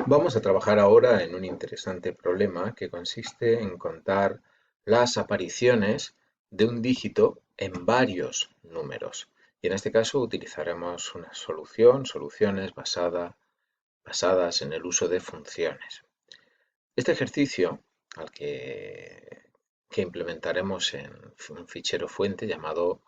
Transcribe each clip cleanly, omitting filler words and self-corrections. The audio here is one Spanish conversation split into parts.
Vamos a trabajar ahora en un interesante problema que consiste en contar las apariciones de un dígito en varios números. Y en este caso utilizaremos una soluciones basadas en el uso de funciones. Este ejercicio al que implementaremos en un fichero fuente llamado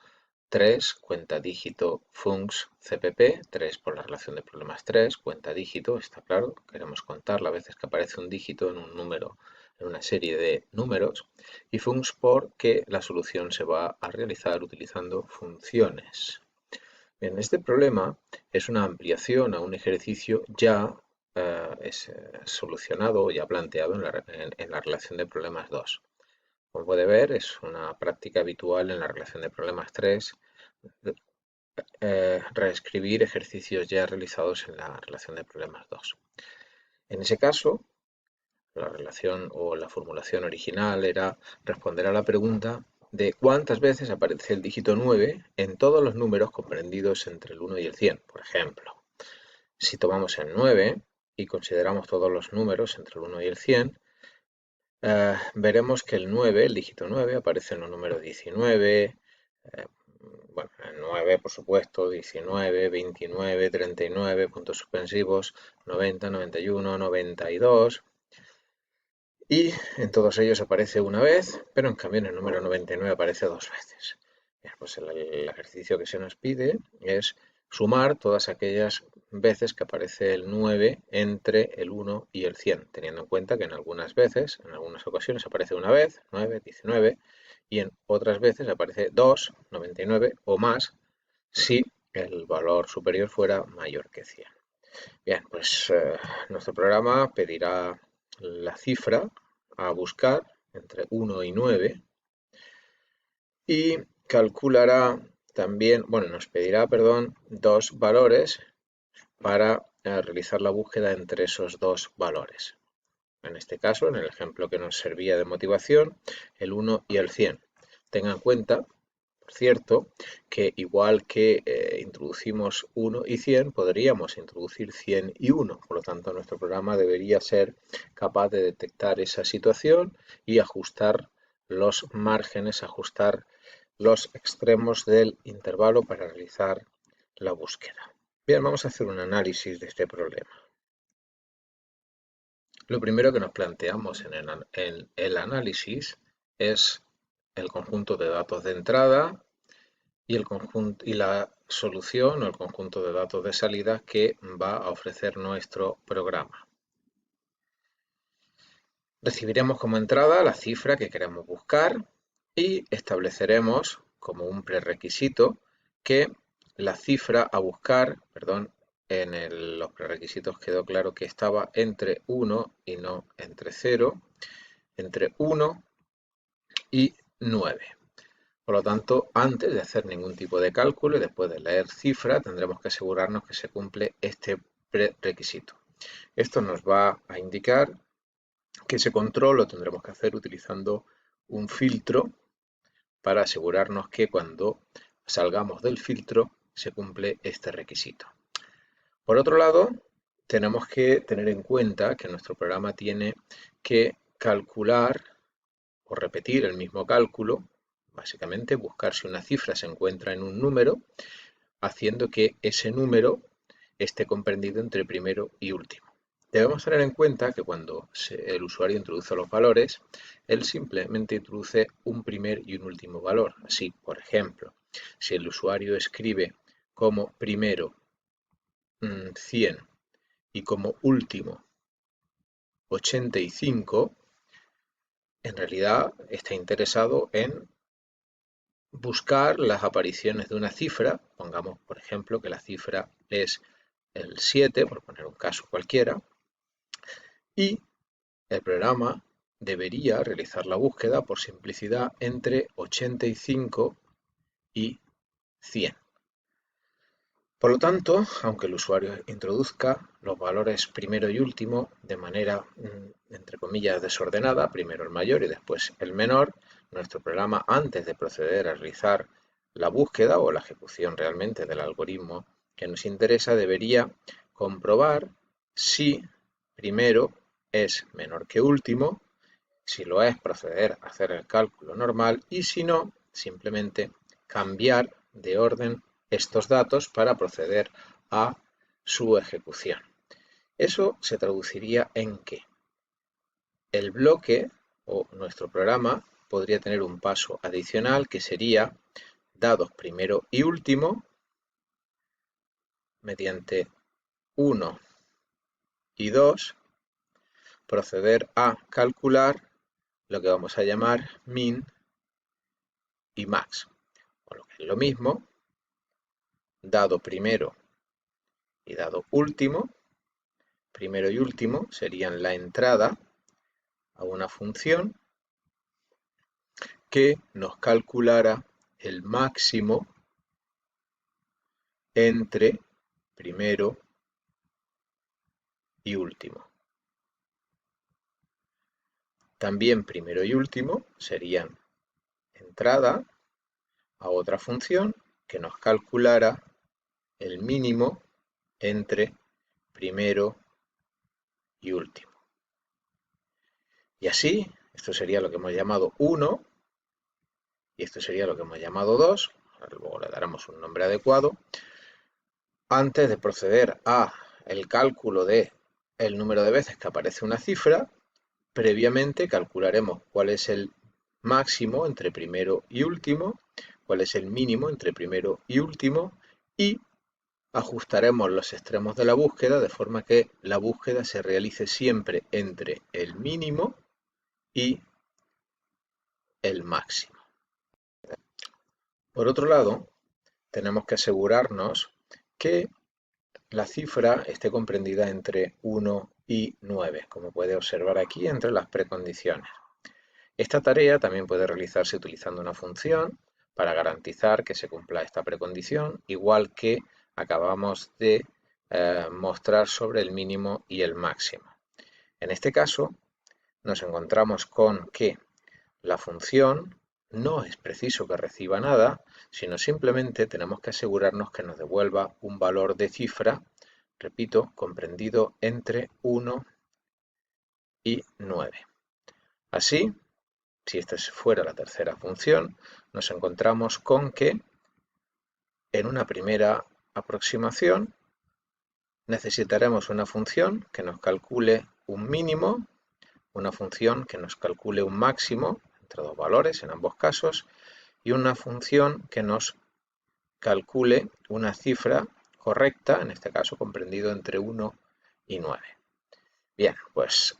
3 cuenta dígito funcs cpp, 3 por la relación de problemas 3, cuenta dígito, está claro, queremos contar las veces que aparece un dígito en un número, en una serie de números, y funcs porque la solución se va a realizar utilizando funciones. Bien, este problema es una ampliación a un ejercicio ya solucionado, ya planteado en la relación de problemas 2. Como puede ver, es una práctica habitual en la relación de problemas 3 reescribir ejercicios ya realizados en la relación de problemas 2. En ese caso, la relación o la formulación original era responder a la pregunta de cuántas veces aparece el dígito 9 en todos los números comprendidos entre el 1 y el 100. Por ejemplo, si tomamos el 9 y consideramos todos los números entre el 1 y el 100, veremos que el 9, el dígito 9, aparece en los números 19, bueno, el 9, por supuesto, 19, 29, 39, puntos suspensivos, 90, 91, 92. Y en todos ellos aparece una vez, pero en cambio en el número 99 aparece dos veces. Bien, pues el ejercicio que se nos pide es sumar todas aquellas veces que aparece el 9 entre el 1 y el 100, teniendo en cuenta que en algunas veces, en algunas ocasiones aparece una vez, 9, 19, y en otras veces aparece 2, 99 o más, si el valor superior fuera mayor que 100. Bien, pues nuestro programa pedirá la cifra a buscar entre 1 y 9 y calculará también, bueno, nos pedirá, perdón, dos valores para realizar la búsqueda entre esos dos valores. En este caso, en el ejemplo que nos servía de motivación, el 1 y el 100. Tenga en cuenta, por cierto, que igual que introducimos 1 y 100, podríamos introducir 100 y 1. Por lo tanto, nuestro programa debería ser capaz de detectar esa situación y ajustar los márgenes, ajustar los extremos del intervalo para realizar la búsqueda. Bien, vamos a hacer un análisis de este problema. Lo primero que nos planteamos en el análisis es el conjunto de datos de entrada y, y la solución o el conjunto de datos de salida que va a ofrecer nuestro programa. Recibiremos como entrada la cifra que queremos buscar y estableceremos como un prerequisito que la cifra a buscar, perdón, los prerequisitos quedó claro que estaba entre 1 y no entre 0, entre 1 y 9. Por lo tanto, antes de hacer ningún tipo de cálculo y después de leer cifra, tendremos que asegurarnos que se cumple este prerequisito. Esto nos va a indicar que ese control lo tendremos que hacer utilizando un filtro para asegurarnos que cuando salgamos del filtro se cumple este requisito. Por otro lado, tenemos que tener en cuenta que nuestro programa tiene que calcular o repetir el mismo cálculo, básicamente buscar si una cifra se encuentra en un número, haciendo que ese número esté comprendido entre primero y último. Debemos tener en cuenta que cuando el usuario introduce los valores, él simplemente introduce un primer y un último valor. Así, por ejemplo, si el usuario escribe como primero 100 y como último 85, en realidad está interesado en buscar las apariciones de una cifra. Pongamos, por ejemplo, que la cifra es el 7, por poner un caso cualquiera, y el programa debería realizar la búsqueda por simplicidad entre 85 y 100. Por lo tanto, aunque el usuario introduzca los valores primero y último de manera, entre comillas, desordenada, primero el mayor y después el menor, nuestro programa, antes de proceder a realizar la búsqueda o la ejecución realmente del algoritmo que nos interesa, debería comprobar si primero es menor que último. Si lo es, proceder a hacer el cálculo normal y si no, simplemente cambiar de orden estos datos para proceder a su ejecución. Eso se traduciría en que el bloque o nuestro programa podría tener un paso adicional que sería dados primero y último mediante 1 y 2 proceder a calcular lo que vamos a llamar min y max, o lo que es lo mismo, dado primero y dado último. Primero y último serían la entrada a una función que nos calculara el máximo entre primero y último. También primero y último serían entrada a otra función que nos calculara el mínimo entre primero y último. Y así, esto sería lo que hemos llamado 1 y esto sería lo que hemos llamado 2. Luego le daremos un nombre adecuado. Antes de proceder a el cálculo de el número de veces que aparece una cifra, previamente calcularemos cuál es el máximo entre primero y último, cuál es el mínimo entre primero y último y ajustaremos los extremos de la búsqueda de forma que la búsqueda se realice siempre entre el mínimo y el máximo. Por otro lado, tenemos que asegurarnos que la cifra esté comprendida entre 1 y 9, como puede observar aquí entre las precondiciones. Esta tarea también puede realizarse utilizando una función para garantizar que se cumpla esta precondición, igual que acabamos de mostrar sobre el mínimo y el máximo. En este caso, nos encontramos con que la función no es preciso que reciba nada, sino simplemente tenemos que asegurarnos que nos devuelva un valor de cifra, repito, comprendido entre 1 y 9. Así, si esta fuera la tercera función, nos encontramos con que en una primera aproximación necesitaremos una función que nos calcule un mínimo, una función que nos calcule un máximo, entre dos valores en ambos casos, y una función que nos calcule una cifra correcta, en este caso comprendido entre 1 y 9. Bien, pues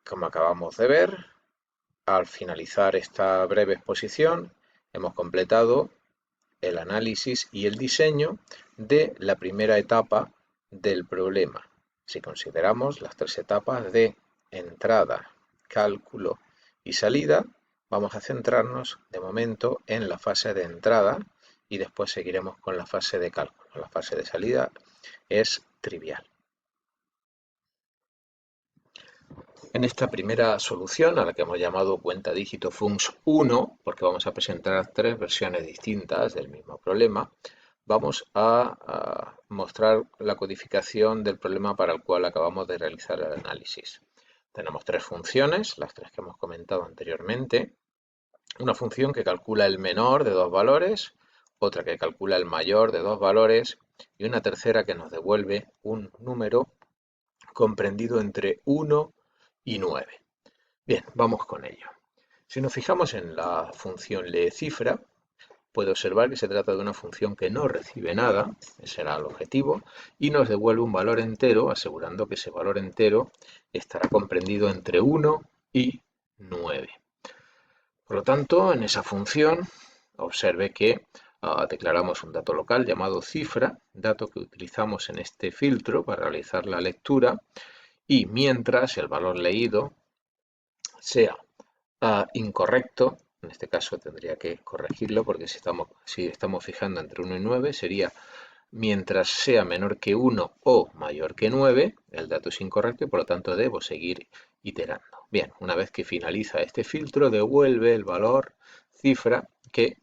como acabamos de ver, al finalizar esta breve exposición, hemos completado el análisis y el diseño de la primera etapa del problema. Si consideramos las tres etapas de entrada, cálculo y salida, vamos a centrarnos de momento en la fase de entrada y después seguiremos con la fase de cálculo. La fase de salida es trivial. En esta primera solución, a la que hemos llamado cuenta dígito func1, porque vamos a presentar tres versiones distintas del mismo problema, vamos a mostrar la codificación del problema para el cual acabamos de realizar el análisis. Tenemos tres funciones, las tres que hemos comentado anteriormente. Una función que calcula el menor de dos valores, otra que calcula el mayor de dos valores y una tercera que nos devuelve un número comprendido entre 1 y 9. Bien, vamos con ello. Si nos fijamos en la función leCifra, puede observar que se trata de una función que no recibe nada, ese era el objetivo, y nos devuelve un valor entero, asegurando que ese valor entero estará comprendido entre 1 y 9. Por lo tanto, en esa función, observe que declaramos un dato local llamado cifra, dato que utilizamos en este filtro para realizar la lectura, y mientras el valor leído sea incorrecto, en este caso tendría que corregirlo porque si estamos fijando entre 1 y 9 sería mientras sea menor que 1 o mayor que 9, el dato es incorrecto y por lo tanto debo seguir iterando. Bien, una vez que finaliza este filtro devuelve el valor cifra que,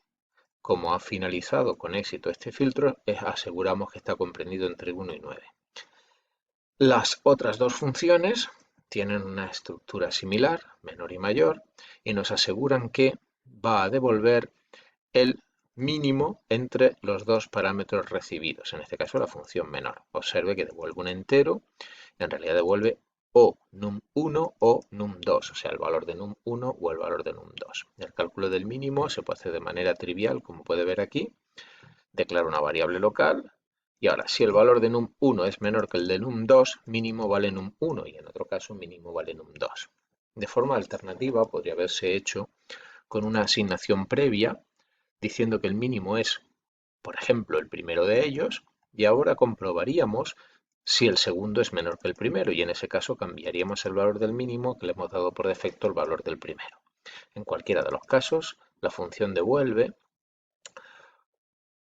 como ha finalizado con éxito este filtro, aseguramos que está comprendido entre 1 y 9. Las otras dos funciones tienen una estructura similar, menor y mayor, y nos aseguran que va a devolver el mínimo entre los dos parámetros recibidos, en este caso la función menor. Observe que devuelve un entero, en realidad devuelve o num1 o num2, o sea, el valor de num1 o el valor de num2. El cálculo del mínimo se puede hacer de manera trivial, como puede ver aquí. Declaro una variable local y ahora, si el valor de num1 es menor que el de num2, mínimo vale num1 y en otro caso mínimo vale num2. De forma alternativa podría haberse hecho con una asignación previa diciendo que el mínimo es, por ejemplo, el primero de ellos, y ahora comprobaríamos si el segundo es menor que el primero, y en ese caso cambiaríamos el valor del mínimo que le hemos dado por defecto el valor del primero. En cualquiera de los casos, la función devuelve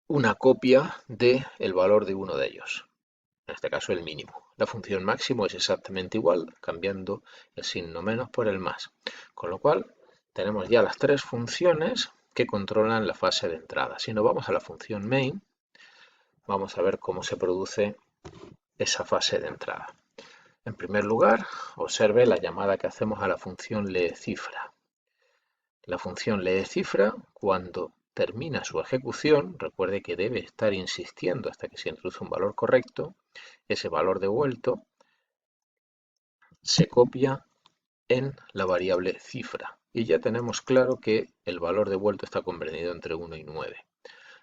una copia del valor de uno de ellos, en este caso el mínimo. La función máximo es exactamente igual, cambiando el signo menos por el más, con lo cual tenemos ya las tres funciones que controlan la fase de entrada. Si nos vamos a la función main, vamos a ver cómo se produce esa fase de entrada. En primer lugar, observe la llamada que hacemos a la función leeCifra. La función leeCifra, cuando termina su ejecución, recuerde que debe estar insistiendo hasta que se introduce un valor correcto, ese valor devuelto se copia en la variable cifra y ya tenemos claro que el valor devuelto está comprendido entre 1 y 9.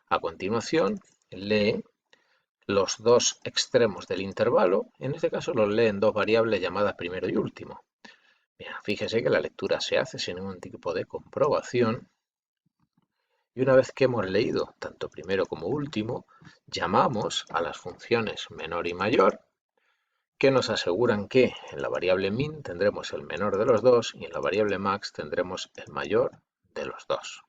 A continuación, lee los dos extremos del intervalo, en este caso los lee en dos variables llamadas primero y último. Bien, fíjese que la lectura se hace sin ningún tipo de comprobación y una vez que hemos leído tanto primero como último, llamamos a las funciones menor y mayor que nos aseguran que en la variable min tendremos el menor de los dos y en la variable max tendremos el mayor de los dos.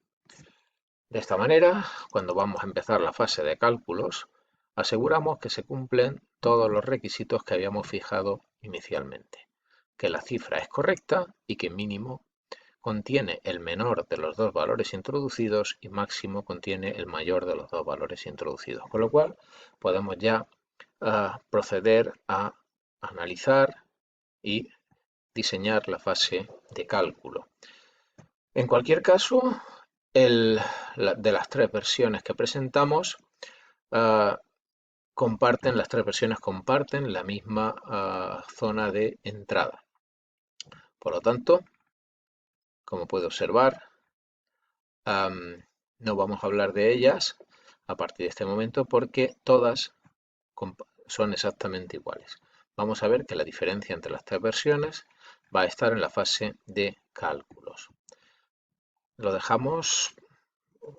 De esta manera, cuando vamos a empezar la fase de cálculos, aseguramos que se cumplen todos los requisitos que habíamos fijado inicialmente, que la cifra es correcta y que mínimo contiene el menor de los dos valores introducidos y máximo contiene el mayor de los dos valores introducidos, con lo cual podemos ya proceder a analizar y diseñar la fase de cálculo. En cualquier caso, de las tres versiones que presentamos, las tres versiones comparten la misma zona de entrada. Por lo tanto, como puede observar, no vamos a hablar de ellas a partir de este momento porque todas son exactamente iguales. Vamos a ver que la diferencia entre las tres versiones va a estar en la fase de cálculos. Lo dejamos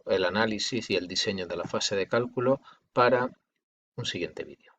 el análisis y el diseño de la fase de cálculo para un siguiente vídeo.